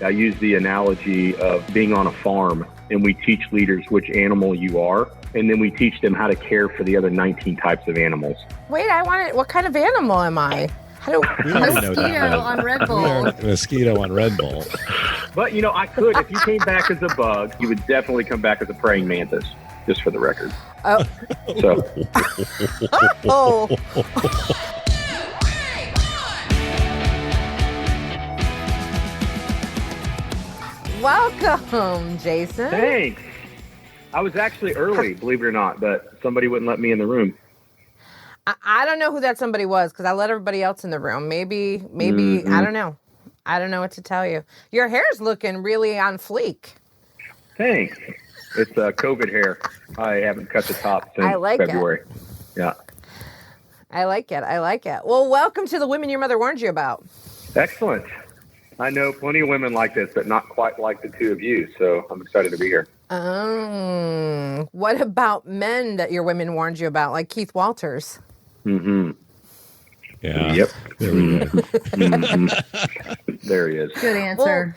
I use the analogy of being on a farm, and we teach leaders which animal you are, and then we teach them how to care for the other 19 types of animals. Wait, what kind of animal am I? Mosquito on Red Bull. Mosquito on Red Bull. But, I could, if you came back as a bug, you would definitely come back as a praying mantis, just for the record. Oh. So. Oh. Welcome, Jason. Thanks. I was actually early, believe it or not, but somebody wouldn't let me in the room. I don't know who that somebody was because I let everybody else in the room. Maybe, I don't know. I don't know what to tell you. Your hair's looking really on fleek. Thanks. It's COVID hair. I haven't cut the top since February. Yeah. I like it. Well, welcome to the Women Your Mother Warned You About. Excellent. I know plenty of women like this, but not quite like the two of you, so I'm excited to be here. What about men that your women warned you about, like Keith Walters? Mm-hmm. Yeah. Yep. There we go. Mm-hmm. There he is. Good answer.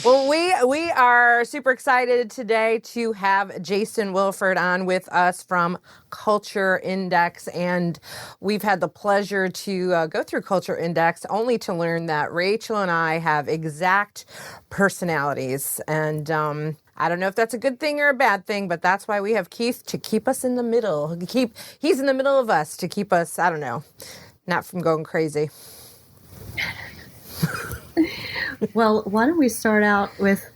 Well, we are super excited today to have Jason Williford on with us from Culture Index, and we've had the pleasure to go through Culture Index only to learn that Rachel and I have exact personalities, and I don't know if that's a good thing or a bad thing, but that's why we have Keith to keep us in the middle. He's in the middle of us to keep us, I don't know, not from going crazy. Well, why don't we start out with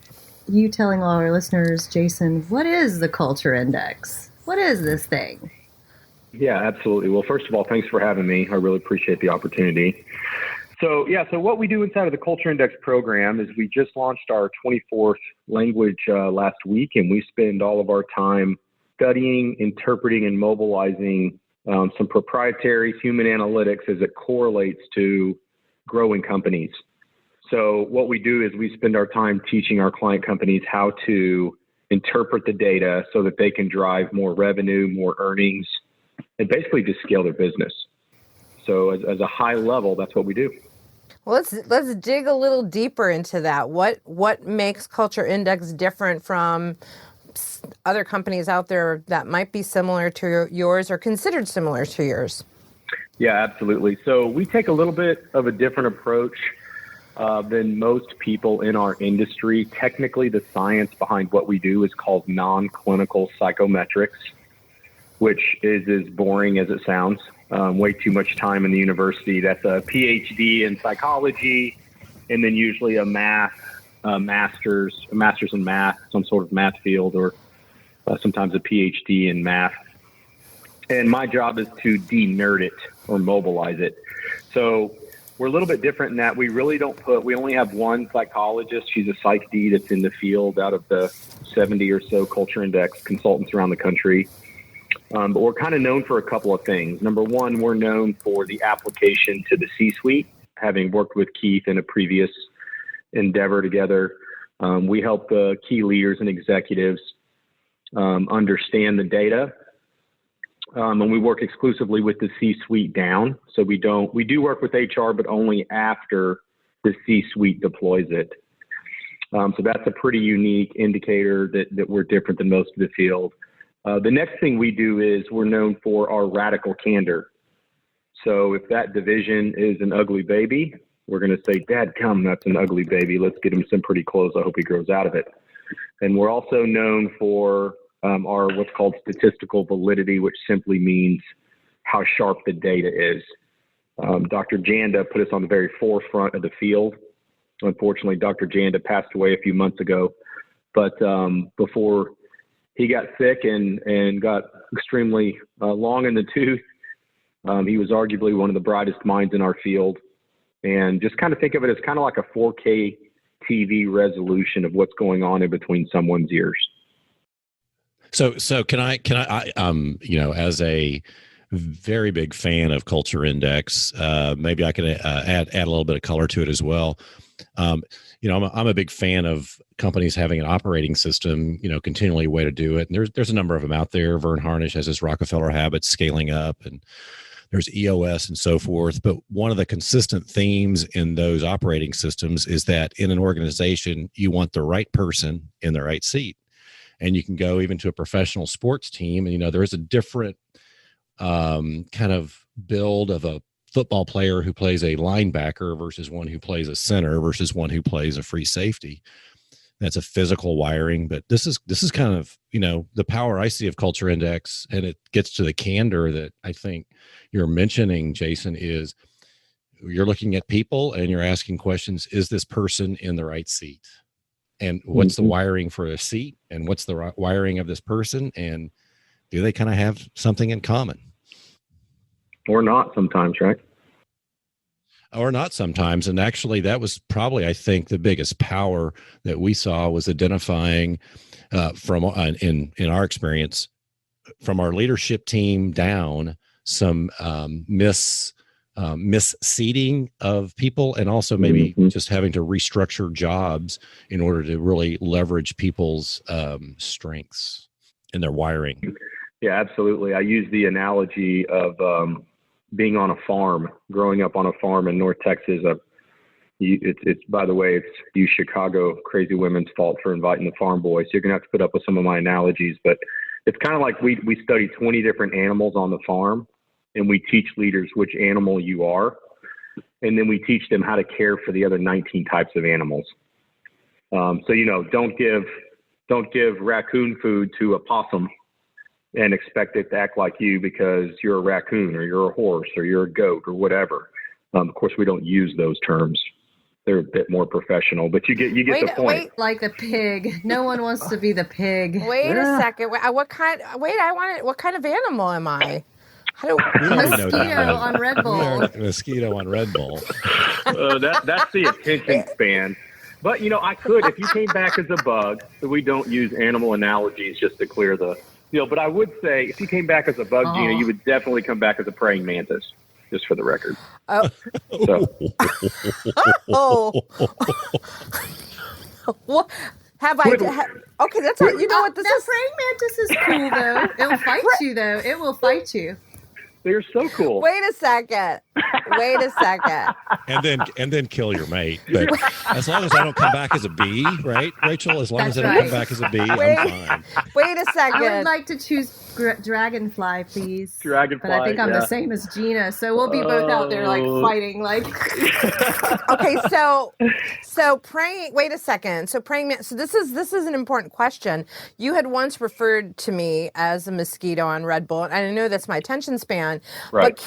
you telling all our listeners, Jason, what is the Culture Index? What is this thing? Yeah, absolutely. Well, first of all, thanks for having me. I really appreciate the opportunity. So what we do inside of the Culture Index program is we just launched our 24th language last week, and we spend all of our time studying, interpreting, and mobilizing some proprietary human analytics as it correlates to growing companies. So what we do is we spend our time teaching our client companies how to interpret the data so that they can drive more revenue, more earnings, and basically just scale their business. So as a high level, that's what we do. Well, let's dig a little deeper into that. What makes Culture Index different from other companies out there that might be similar to yours or considered similar to yours? Yeah, absolutely. So we take a little bit of a different approach than most people in our industry. Technically, the science behind what we do is called Nonclinical psychometrics, which is as boring as it sounds. Way too much time in the university. That's a PhD in psychology, and then usually a master's in math, some sort of math field, or sometimes a PhD in math. And my job is to de-nerd it or mobilize it. So we're a little bit different in that we really we only have one psychologist. She's a psych D that's in the field out of the 70 or so Culture Index consultants around the country. But we're kind of known for a couple of things. Number one, we're known for the application to the C-suite, having worked with Keith in a previous endeavor together. We help the key leaders and executives understand the data. And we work exclusively with the C-suite down. So we do work with HR, but only after the C-suite deploys it. So that's a pretty unique indicator that we're different than most of the field. The next thing we do is we're known for our radical candor. So if that division is an ugly baby, we're going to say, "Dadgum, that's an ugly baby. Let's get him some pretty clothes. I hope he grows out of it." And we're also known for our what's called statistical validity, which simply means how sharp the data is. Dr. Janda put us on the very forefront of the field. Unfortunately, Dr. Janda passed away a few months ago, but before he got sick and got extremely long in the tooth, he was arguably one of the brightest minds in our field. And just kind of think of it as kind of like a 4K TV resolution of what's going on in between someone's ears. So can I, as a very big fan of Culture Index, maybe I can add a little bit of color to it as well. I'm a big fan of companies having an operating system, continually a way to do it. And there's a number of them out there. Vern Harnish has his Rockefeller habits, scaling up, and there's EOS and so forth. But one of the consistent themes in those operating systems is that in an organization, you want the right person in the right seat. And you can go even to a professional sports team, and, you know, there is a different kind of build of a football player who plays a linebacker versus one who plays a center versus one who plays a free safety. That's a physical wiring, but this is kind of, you know, the power I see of Culture Index, and it gets to the candor that I think you're mentioning, Jason, is you're looking at people and you're asking questions. Is this person in the right seat? And what's the wiring for a seat? And what's the wiring of this person? And do they kind of have something in common? Or not sometimes, right? Or not sometimes. And actually, that was probably, I think, the biggest power that we saw was identifying in our experience, from our leadership team down, some misseating of people, and also maybe just having to restructure jobs in order to really leverage people's strengths and their wiring. Yeah, absolutely. I use the analogy of being on a farm, growing up on a farm in North Texas. It's by the way, it's you Chicago crazy women's fault for inviting the farm boy. So you're going to have to put up with some of my analogies, but it's kind of like we study 20 different animals on the farm, and we teach leaders which animal you are. And then we teach them how to care for the other 19 types of animals. So, you know, don't give raccoon food to a possum and expect it to act like you because you're a raccoon or you're a horse or you're a goat or whatever. Of course, we don't use those terms. They're a bit more professional, but you get the point. Wait, like a pig. No one wants to be the pig. Wait a second. What kind of animal am I? Mosquito on Red Bull. Mosquito on Red Bull. That's the attention span. But, you know, I could, if you came back as a bug, so we don't use animal analogies just to clear the, you know, but I would say if you came back as a bug, Gina, you would definitely come back as a praying mantis, just for the record. Oh. So. What have I? Okay, that's all. You know what? That praying mantis is cool, though. It'll fight you, though. It will fight you. They're so cool. Wait a second. And then kill your mate. But as long as I don't come back as a bee, right, Rachel? As long as I don't come back as a bee, I'm fine. Wait a second. I would like to choose dragonfly, please. Dragonfly. But I think I'm the same as Gina, so we'll be both out there like fighting, like. Okay, so praying. Wait a second. So praying. So this is an important question. You had once referred to me as a mosquito on Red Bull, and I know that's my attention span. Right. But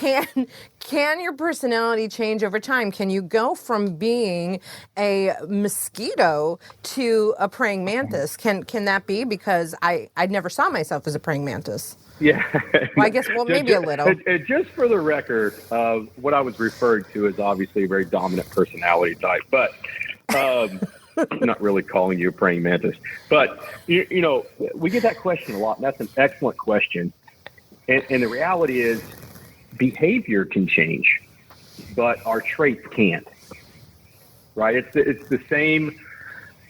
can your personality change over time? Can you go from being a mosquito to a praying mantis? Can that be? Because I never saw myself as a praying mantis. Yeah. Well, I guess, maybe a little. Just for the record, what I was referring to is obviously a very dominant personality type, but I'm not really calling you a praying mantis. But, you know, we get that question a lot, and that's an excellent question. And the reality is behavior can change, but our traits can't, right? It's the same.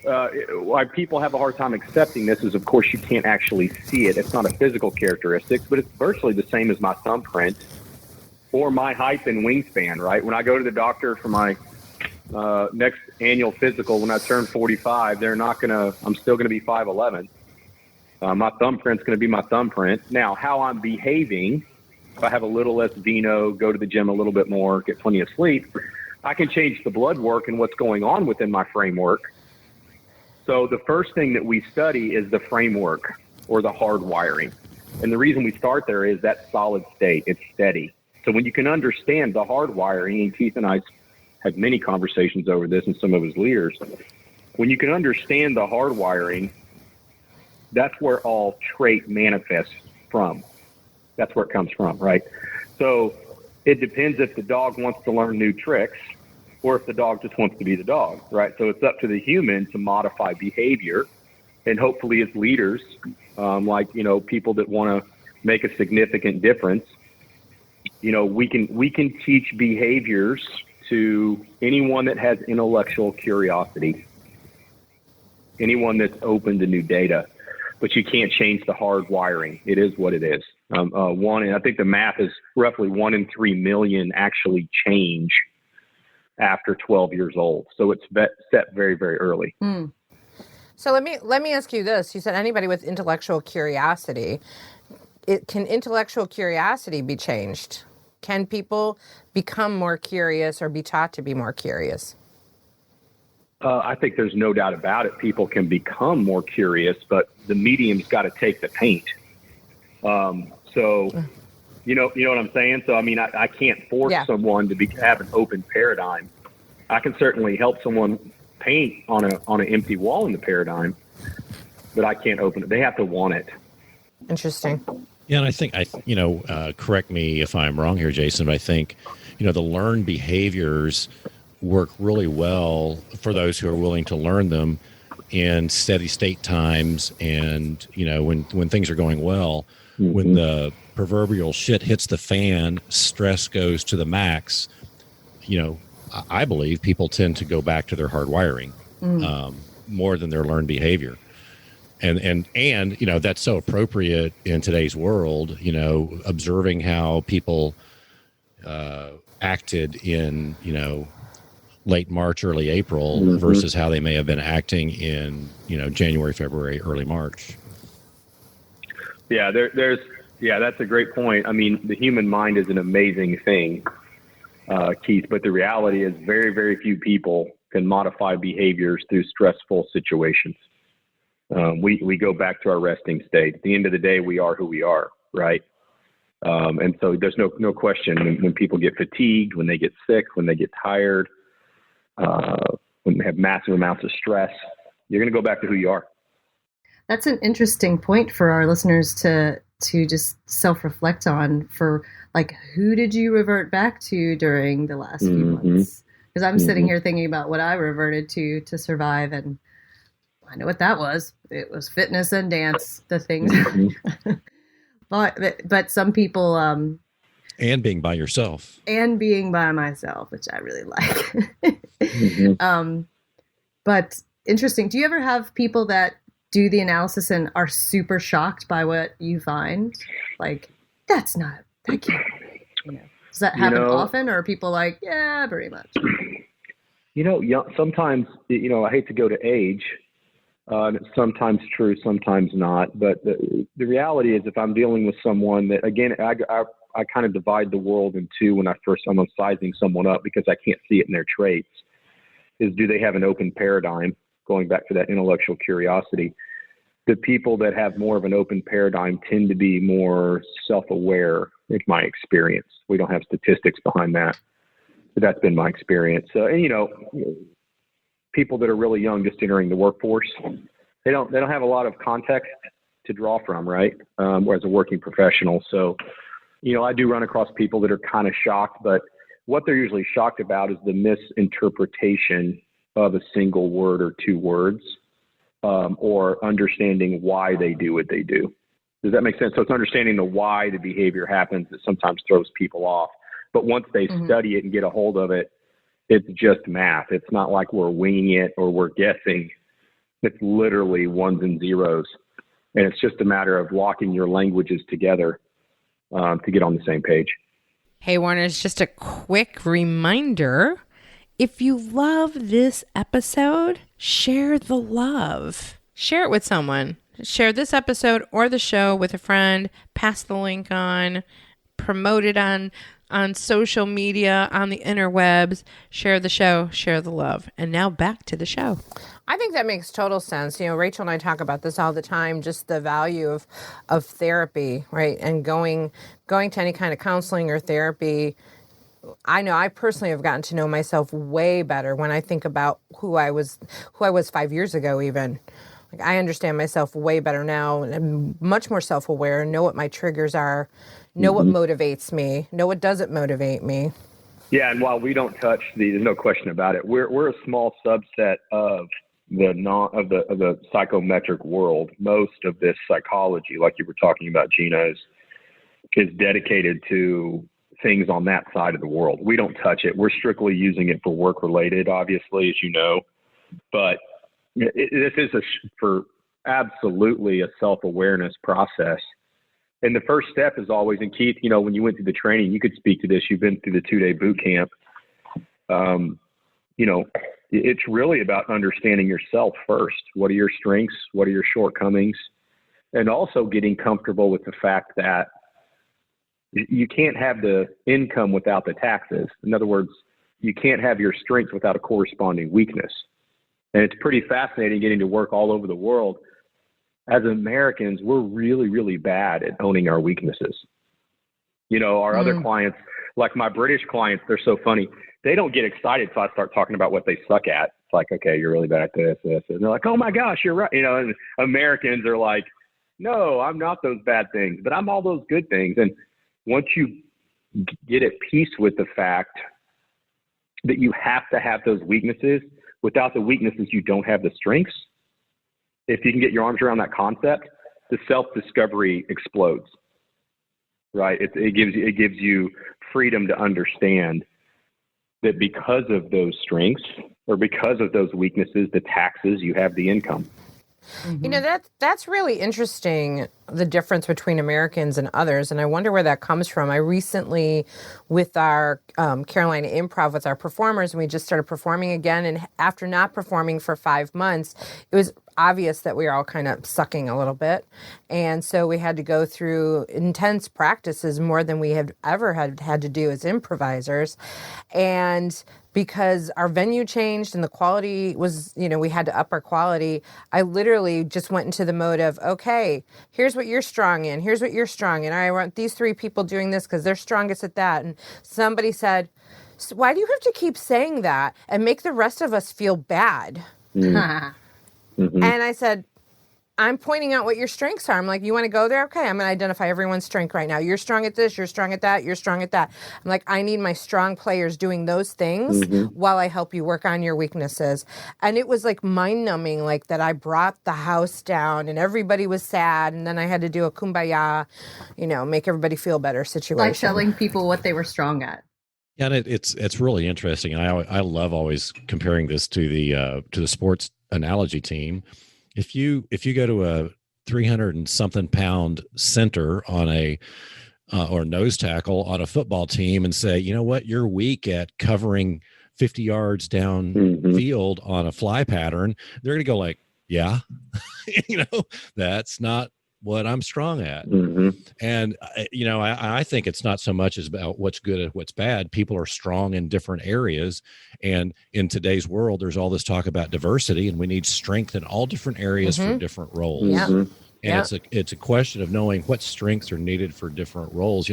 Why people have a hard time accepting this is, of course, you can't actually see it. It's not a physical characteristic, but it's virtually the same as my thumbprint or my height and wingspan, right? When I go to the doctor for my next annual physical, when I turn 45, I'm still going to be 5'11". My thumbprint's going to be my thumbprint. Now, how I'm behaving, if I have a little less vino, go to the gym a little bit more, get plenty of sleep, I can change the blood work and what's going on within my framework. So the first thing that we study is the framework or the hard wiring. And the reason we start there is that solid state. It's steady. So when you can understand the hard wiring, and Keith and I had many conversations over this and some of his leaders, when you can understand the hard wiring, that's where all trait manifests from. That's where it comes from, right? So it depends if the dog wants to learn new tricks or if the dog just wants to be the dog, right? So it's up to the human to modify behavior. And hopefully as leaders, like, you know, people that want to make a significant difference, you know, we can teach behaviors to anyone that has intellectual curiosity, anyone that's open to new data. But you can't change the hard wiring. It is what it is. And I think the math is roughly 1 in 3 million actually change after 12 years old. So it's set very, very early. Mm. So let me ask you this. You said anybody with intellectual curiosity. Can intellectual curiosity be changed? Can people become more curious or be taught to be more curious? I think there's no doubt about it. People can become more curious, but the medium's got to take the paint. So, you know what I'm saying? So, I mean, I can't force someone to have an open paradigm. I can certainly help someone paint on an empty wall in the paradigm, but I can't open it. They have to want it. Interesting. Yeah, and I think correct me if I'm wrong here, Jason, but I think, the learned behaviors work really well for those who are willing to learn them in steady state times, and when things are going well. Mm-hmm. When the proverbial shit hits the fan, stress goes to the max. I believe people tend to go back to their hardwiring more than their learned behavior. And that's so appropriate in today's world, observing how people acted in, late March, early April versus how they may have been acting in, January, February, early March. Yeah, that's a great point. I mean, the human mind is an amazing thing, Keith, but the reality is very, very few people can modify behaviors through stressful situations. We go back to our resting state. At the end of the day, we are who we are, right? And so there's no question when people get fatigued, when they get sick, when they get tired, when they have massive amounts of stress, you're going to go back to who you are. That's an interesting point for our listeners to just self-reflect on, for like, who did you revert back to during the last few months? Because I'm sitting here thinking about what I reverted to survive, and I know what that was. It was fitness and dance, the things. But some people... and being by yourself. And being by myself, which I really like. But interesting. Do you ever have people that do the analysis and are super shocked by what you find? Like, that can't be. Does that happen often, or are people like, yeah, very much? Sometimes, I hate to go to age. It's sometimes true, sometimes not. But the reality is, if I'm dealing with someone that, again, I kind of divide the world in two when I'm sizing someone up, because I can't see it in their traits, is do they have an open paradigm, going back to that intellectual curiosity. The people that have more of an open paradigm tend to be more self-aware, in my experience. We don't have statistics behind that, but that's been my experience. People that are really young, just entering the workforce, they don't have a lot of context to draw from, right? As a working professional. So, I do run across people that are kind of shocked, but what they're usually shocked about is the misinterpretation of a single word or two words, or understanding why they do what they do. Does that make sense? So it's understanding the why the behavior happens that sometimes throws people off. But once they study it and get a hold of it, it's just math. It's not like we're winging it or we're guessing. It's literally ones and zeros. And it's just a matter of locking your languages together to get on the same page. Hey, Warner's, just a quick reminder. If you love this episode, share the love. Share it with someone. Share this episode or the show with a friend. Pass the link on. Promote it on social media, on the interwebs. Share the show. Share the love. And now back to the show. I think that makes total sense. Rachel and I talk about this all the time, just the value of therapy, right? And going to any kind of counseling or therapy. I know I personally have gotten to know myself way better when I think about who I was 5 years ago even. Like, I understand myself way better now, and I'm much more self-aware, know what my triggers are, know what motivates me, know what doesn't motivate me. Yeah, and while we don't touch there's no question about it. We're a small subset of the psychometric world. Most of this psychology, like you were talking about, Gina, is dedicated to things on that side of the world. We don't touch it. We're strictly using it for work related, obviously, as you know. But this is for absolutely a self-awareness process. And the first step is always, and Keith, when you went through the training, you could speak to this. You've been through the 2-day boot camp. It's really about understanding yourself first. What are your strengths? What are your shortcomings? And also getting comfortable with the fact that you can't have the income without the taxes. In other words, you can't have your strengths without a corresponding weakness. And it's pretty fascinating getting to work all over the world. As Americans, we're really, really bad at owning our weaknesses. Our other clients, like my British clients, they're so funny. They don't get excited till I start talking about what they suck at. It's like, okay, you're really bad at this. And they're like, oh my gosh, you're right. And Americans are like, no, I'm not those bad things, but I'm all those good things. And once you get at peace with the fact that you have to have those weaknesses, without the weaknesses, you don't have the strengths. If you can get your arms around that concept, the self-discovery explodes, right? It gives you freedom to understand that because of those strengths or because of those weaknesses, the taxes, you have the income. That's really interesting, the difference between Americans and others, and I wonder where that comes from. I recently, with our Carolina Improv, with our performers, and we just started performing again, and after not performing for 5 months, it was obvious that we were all kind of sucking a little bit, and so we had to go through intense practices, more than we had ever had to do as improvisers, and because our venue changed and the quality was, we had to up our quality, I literally just went into the mode of, okay, here's what you're strong in. Here's what you're strong in. I want these 3 people doing this because they're strongest at that. And somebody said, so why do you have to keep saying that and make the rest of us feel bad? And I said, I'm pointing out what your strengths are. I'm like, you want to go there? Okay, I'm going to identify everyone's strength right now. You're strong at this, you're strong at that, you're strong at that. I'm like, I need my strong players doing those things while I help you work on your weaknesses. And it was like mind-numbing, like that I brought the house down and everybody was sad, and then I had to do a kumbaya, make everybody feel better situation. Like telling people what they were strong at. Yeah, and it's really interesting. And I love always comparing this to the sports analogy team. If you go to a 300 and something pound center on or nose tackle on a football team and say, you know what, you're weak at covering 50 yards downfield on a fly pattern, they're going to go like, yeah, that's not what I'm strong at. And, I think it's not so much as about what's good and what's bad. People are strong in different areas. And in today's world, there's all this talk about diversity, and we need strength in all different areas for different roles. And it's a question of knowing what strengths are needed for different roles.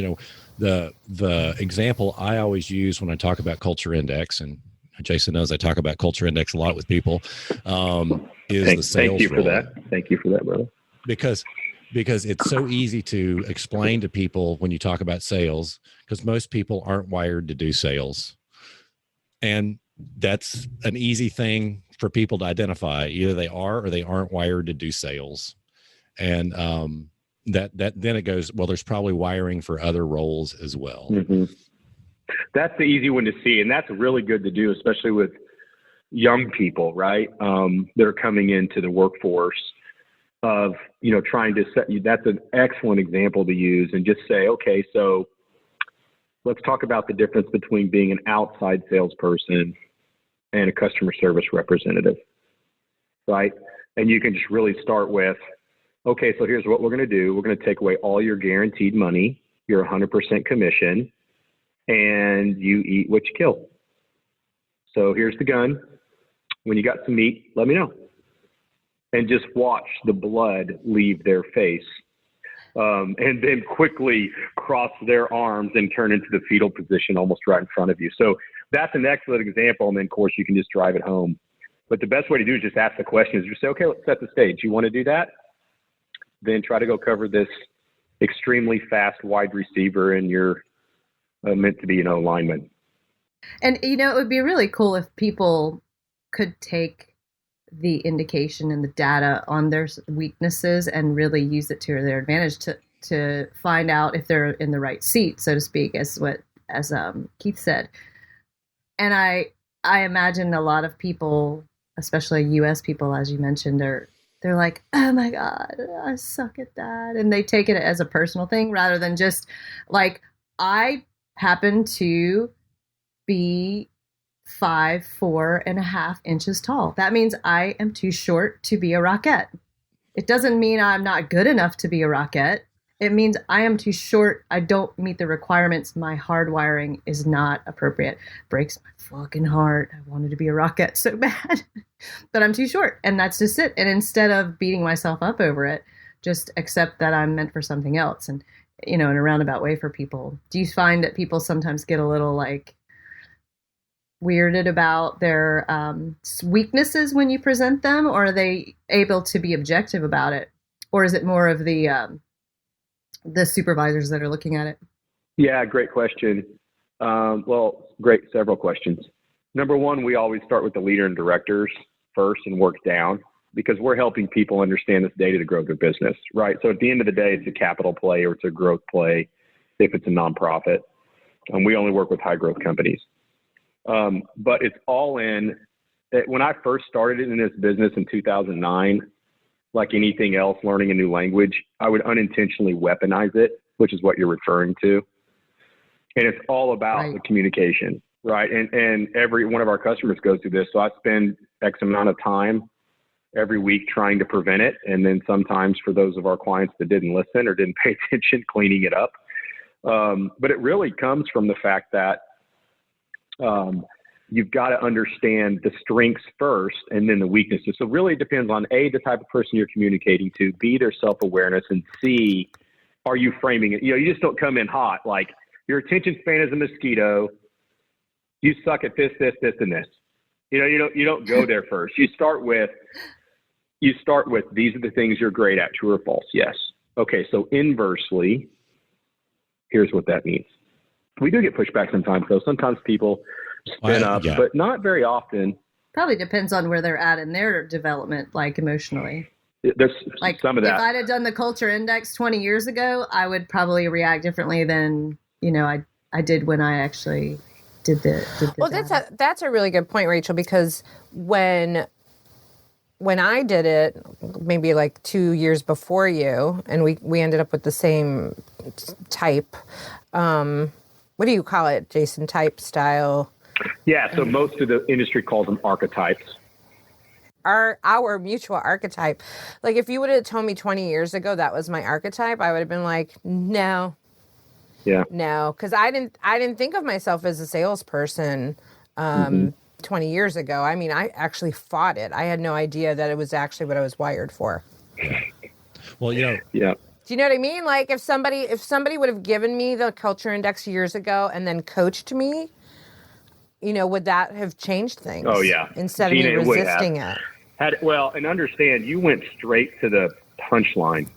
The example I always use when I talk about Culture Index, and Jason knows I talk about Culture Index a lot with people, is the sales Thank you role. for that. Thank you for that, brother. Because it's so easy to explain to people when you talk about sales, because most people aren't wired to do sales. And that's an easy thing for people to identify. Either they are or they aren't wired to do sales. And that then it goes, well, there's probably wiring for other roles as well. That's the easy one to see. And that's really good to do, especially with young people, right? That are coming into the workforce. Of trying to set you, that's an excellent example to use, and just say, okay, so let's talk about the difference between being an outside salesperson and a customer service representative, right? And you can just really start with, okay, so here's what we're going to do. We're going to take away all your guaranteed money, your 100% commission, and you eat what you kill. So here's the gun. When you got some meat, let me know. And just watch the blood leave their face, and then quickly cross their arms and turn into the fetal position almost right in front of you. So that's an excellent example. And then, of course, you can just drive it home. But the best way to do is just ask the question. Is just say, okay, let's set the stage. You want to do that? Then try to go cover this extremely fast wide receiver, and you're meant to be an lineman. And, it would be really cool if people could take the indication and the data on their weaknesses and really use it to their advantage to find out if they're in the right seat, so to speak, as Keith said. And I imagine a lot of people, especially U.S. people, as you mentioned, they're like, oh my God, I suck at that. And they take it as a personal thing rather than just like, I happen to be 5'4.5" tall. That means I am too short to be a rockette. It doesn't mean I'm not good enough to be a rockette. It means I am too short. I don't meet the requirements. My hardwiring is not appropriate. Breaks my fucking heart. I wanted to be a rockette so bad, but I'm too short, and that's just it. And instead of beating myself up over it, just accept that I'm meant for something else. And, in a roundabout way for people. Do you find that people sometimes get a little like weirded about their weaknesses when you present them, or are they able to be objective about it? Or is it more of the supervisors that are looking at it? Yeah, great question. Several questions. Number one, we always start with the leader and directors first and work down, because we're helping people understand this data to grow their business, right? So at the end of the day, it's a capital play or it's a growth play if it's a nonprofit. And we only work with high growth companies. But it's all in. When I first started in this business in 2009, like anything else, learning a new language, I would unintentionally weaponize it, which is what you're referring to. And it's all about the communication, right? And every one of our customers goes through this. So I spend X amount of time every week trying to prevent it. And then sometimes for those of our clients that didn't listen or didn't pay attention, cleaning it up. But it really comes from the fact that you've got to understand the strengths first and then the weaknesses. So really it depends on A, the type of person you're communicating to, B, their self-awareness, and C, are you framing it? You just don't come in hot. Like, your attention span is a mosquito. You suck at this, this, this, and this. You don't go there first. You start with these are the things you're great at, true or false. Yes. Okay. So inversely, here's what that means. We do get pushback sometimes, though. Sometimes people spin up, but not very often. Probably depends on where they're at in their development, like emotionally. There's like some of that. If I'd have done the culture index 20 years ago, I would probably react differently than, I did when I actually did the well, that's a really good point, Rachel, because when I did it, maybe like 2 years before you, and we ended up with the same type. What do you call it, Jason? Type, style? Yeah, so most of the industry calls them archetypes. Our mutual archetype. Like, if you would have told me 20 years ago that was my archetype, I would have been like, no. Yeah. No, because I didn't think of myself as a salesperson 20 years ago. I mean, I actually fought it. I had no idea that it was actually what I was wired for. Yeah. Well, Yeah. Do you know what I mean? Like, if somebody would have given me the culture index years ago and then coached me, would that have changed things? Oh yeah. Instead of me resisting it. And understand, you went straight to the punchline.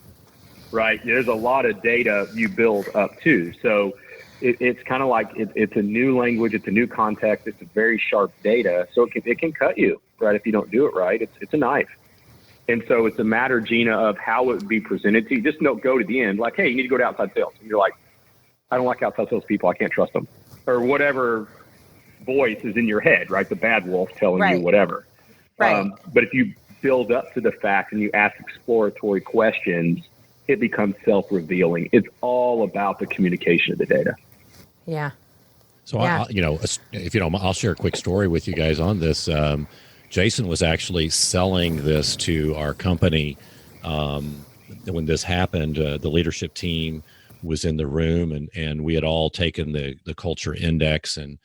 Right. There's a lot of data you build up to. So it's kind of like it's a new language. It's a new context. It's a very sharp data. So it can cut you, right? If you don't do it right, it's a knife. And so it's a matter, Gina, of how it would be presented to you. Just don't go to the end like, hey, you need to go to outside sales. And you're like, I don't like outside sales people. I can't trust them. Or whatever voice is in your head, right? The bad wolf telling you whatever. Right. But if you build up to the fact and you ask exploratory questions, it becomes self-revealing. It's all about the communication of the data. Yeah. So, if you don't, I'll share a quick story with you guys on this. Jason was actually selling this to our company when this happened. The leadership team was in the room, and we had all taken the culture index, and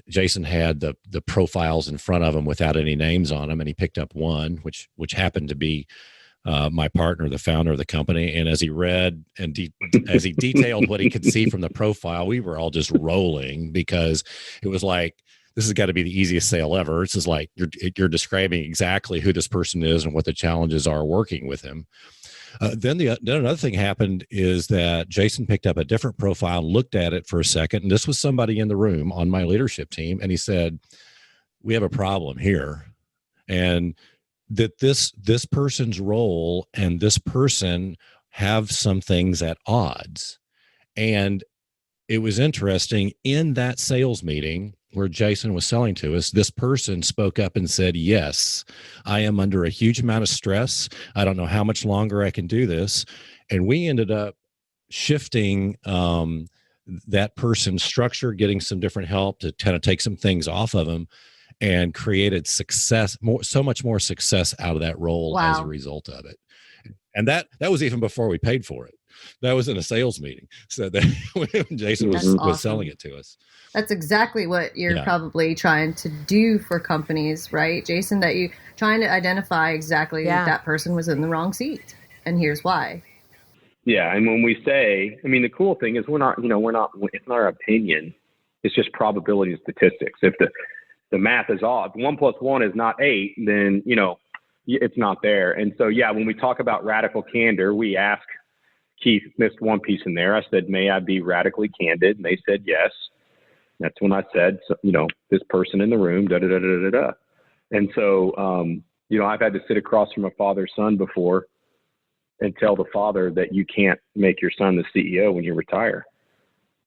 Jason had the profiles in front of him without any names on them, and he picked up one, which happened to be my partner, the founder of the company. And as he read and as he detailed what he could see from the profile, we were all just rolling, because it was like, this has got to be the easiest sale ever. It's just like you're describing exactly who this person is and what the challenges are working with him. Then another thing happened is that Jason picked up a different profile, looked at it for a second, and this was somebody in the room on my leadership team, and he said, "We have a problem here," and that this person's role and this person have some things at odds. And it was interesting in that sales meeting, where Jason was selling to us, this person spoke up and said, yes, I am under a huge amount of stress. I don't know how much longer I can do this. And we ended up shifting that person's structure, getting some different help to kind of take some things off of them, and created success, so much more success out of that role as a result of it. And that was even before we paid for it. That was in a sales meeting. So that when Jason was selling it to us. That's exactly what you're probably trying to do for companies, right, Jason? That you trying to identify exactly that person was in the wrong seat, and here's why. Yeah, and when we say, I mean, the cool thing is we're not, it's not our opinion. It's just probability and statistics. If the math is off, 1 + 1 is not 8, then, it's not there. And so, when we talk about radical candor, we ask, Keith missed one piece in there. I said, may I be radically candid? And they said, yes. That's when I said, so, this person in the room, da-da-da-da-da-da. And so, I've had to sit across from a father-son before and tell the father that you can't make your son the CEO when you retire.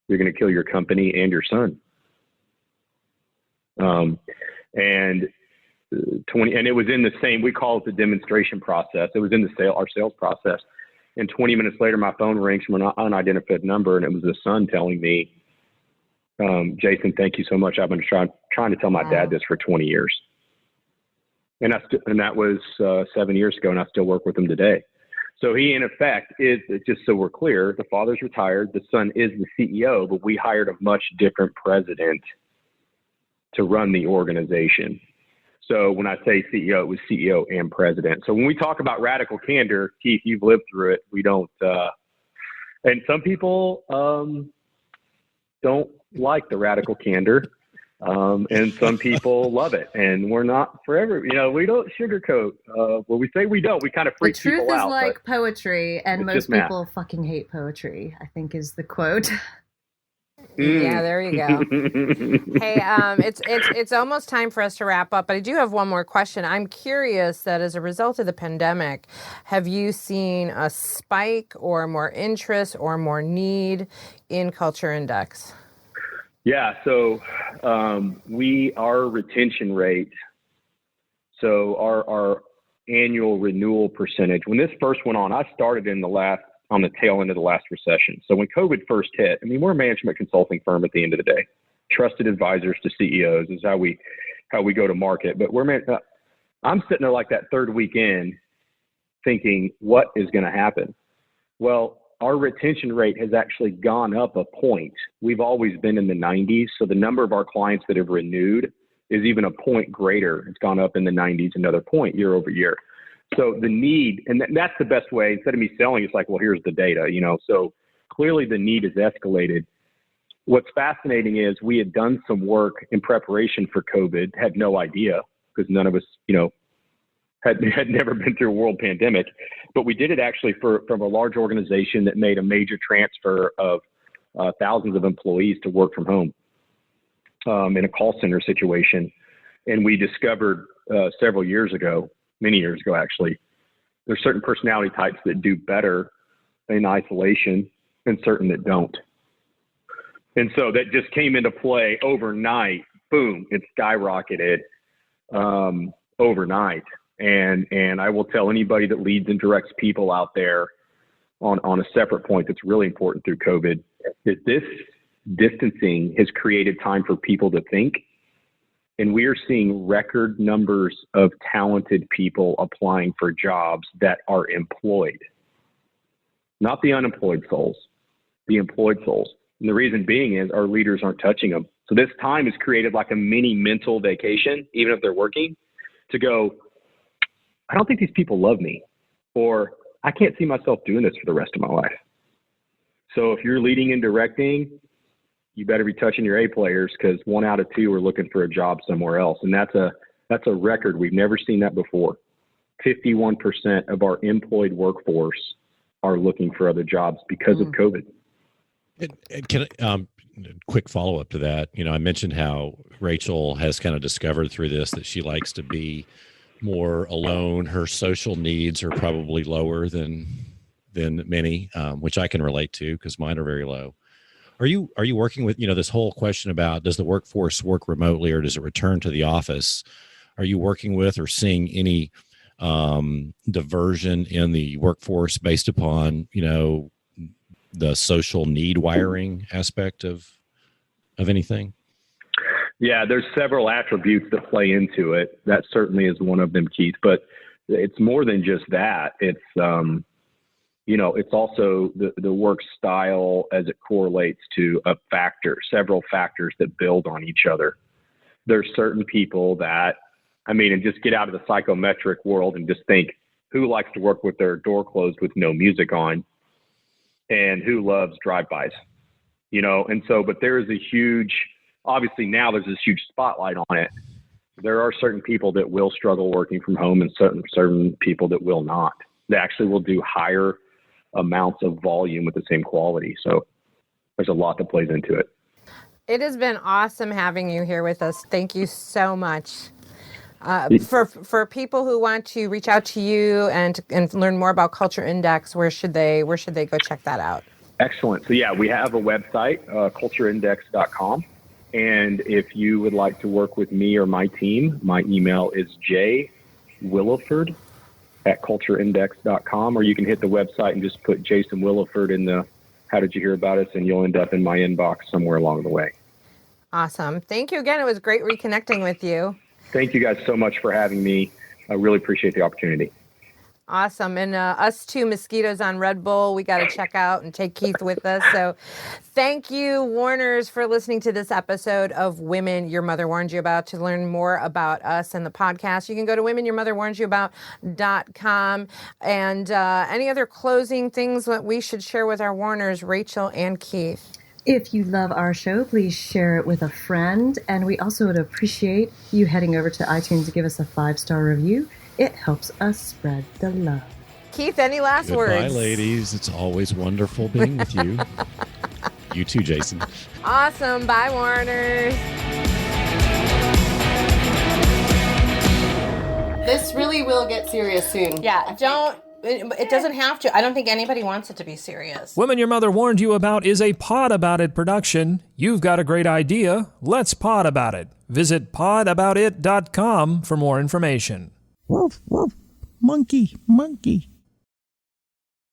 You're going to kill your company and your son. And it was in the same, we call it the demonstration process. It was in our sales process. And 20 minutes later, my phone rings from an unidentified number, and it was the son telling me, Jason, thank you so much. I've been trying to tell my dad this for 20 years. And that was 7 years ago, and I still work with him today. So he, in effect, is, just so we're clear, the father's retired, the son is the CEO, but we hired a much different president to run the organization. So when I say CEO, it was CEO and president. So when we talk about radical candor, Keith, you've lived through it. We don't, and some people don't like the radical candor. And some people love it, and we're not forever. We don't sugarcoat. When we say we don't, we kind of freak people out. The truth is like poetry, and most people fucking hate poetry, I think is the quote. Yeah, there you go. Hey, it's almost time for us to wrap up, but I do have one more question. I'm curious that as a result of the pandemic, have you seen a spike or more interest or more need in Culture Index? Yeah, so our retention rate, so our annual renewal percentage, when this first went on, I started on the tail end of the last recession. So when COVID first hit, we're a management consulting firm at the end of the day. Trusted advisors to CEOs is how we go to market. But I'm sitting there like that third weekend thinking, what is going to happen? Well, our retention rate has actually gone up a point. We've always been in the 90s. So the number of our clients that have renewed is even a point greater. It's gone up in the 90s, another point year over year. So the need, and that's the best way, instead of me selling, it's like, well, here's the data, so clearly the need has escalated. What's fascinating is we had done some work in preparation for COVID, had no idea because none of us, had never been through a world pandemic, but we did it actually from a large organization that made a major transfer of thousands of employees to work from home in a call center situation. And we discovered many years ago actually, there's certain personality types that do better in isolation and certain that don't. And so that just came into play overnight. Boom, it skyrocketed overnight. And I will tell anybody that leads and directs people out there on a separate point that's really important through COVID, that this distancing has created time for people to think. And we are seeing record numbers of talented people applying for jobs that are employed, not the unemployed souls, the employed souls. And the reason being is our leaders aren't touching them. So this time has created like a mini mental vacation, even if they're working, to go, I don't think these people love me, or I can't see myself doing this for the rest of my life. So if you're leading and directing, you better be touching your A players, because 1 out of 2 are looking for a job somewhere else. And that's a record. We've never seen that before. 51% of our employed workforce are looking for other jobs because of COVID. And can quick follow up to that? I mentioned how Rachel has kind of discovered through this that she likes to be more alone. Her social needs are probably lower than many, which I can relate to because mine are very low. Are you working with, this whole question about, does the workforce work remotely or does it return to the office? Are you working with or seeing any diversion in the workforce based upon, the social need wiring aspect of anything? Yeah, there's several attributes that play into it. That certainly is one of them, Keith, but it's more than just that. It's, it's also the work style as it correlates to several factors that build on each other. There's certain people that, and just get out of the psychometric world and just think, who likes to work with their door closed with no music on, and who loves drive-bys, and so, but there is obviously now there's this huge spotlight on it. There are certain people that will struggle working from home and certain people that will not. They actually will do higher amounts of volume with the same quality. So there's a lot that plays into it. It has been awesome having you here with us. Thank you so much. For people who want to reach out to you and learn more about Culture Index, where should they go check that out? Excellent. So yeah, we have a website, cultureindex.com. And if you would like to work with me or my team, my email is jwilliford@cultureindex.com, or you can hit the website and just put Jason Williford in the how did you hear about us, and you'll end up in my inbox somewhere along the way. Awesome. Thank you again. It was great reconnecting with you. Thank you guys so much for having me. I really appreciate the opportunity. Awesome. And us too, Mosquitoes on Red Bull, we got to check out and take Keith with us. So thank you, Warners, for listening to this episode of Women Your Mother Warned You About. To learn more about us and the podcast, you can go to womenyourmotherwarnedyouabout.com. And any other closing things that we should share with our Warners, Rachel and Keith? If you love our show, please share it with a friend. And we also would appreciate you heading over to iTunes to give us a 5-star review. It helps us spread the love. Keith, any last words? Goodbye, ladies. It's always wonderful being with you. You too, Jason. Awesome. Bye, Warners. This really will get serious soon. Yeah, it doesn't have to. I don't think anybody wants it to be serious. Women Your Mother Warned You About is a Pod About It production. You've got a great idea. Let's pod about it. Visit podaboutit.com for more information. Woof, woof. Monkey, monkey.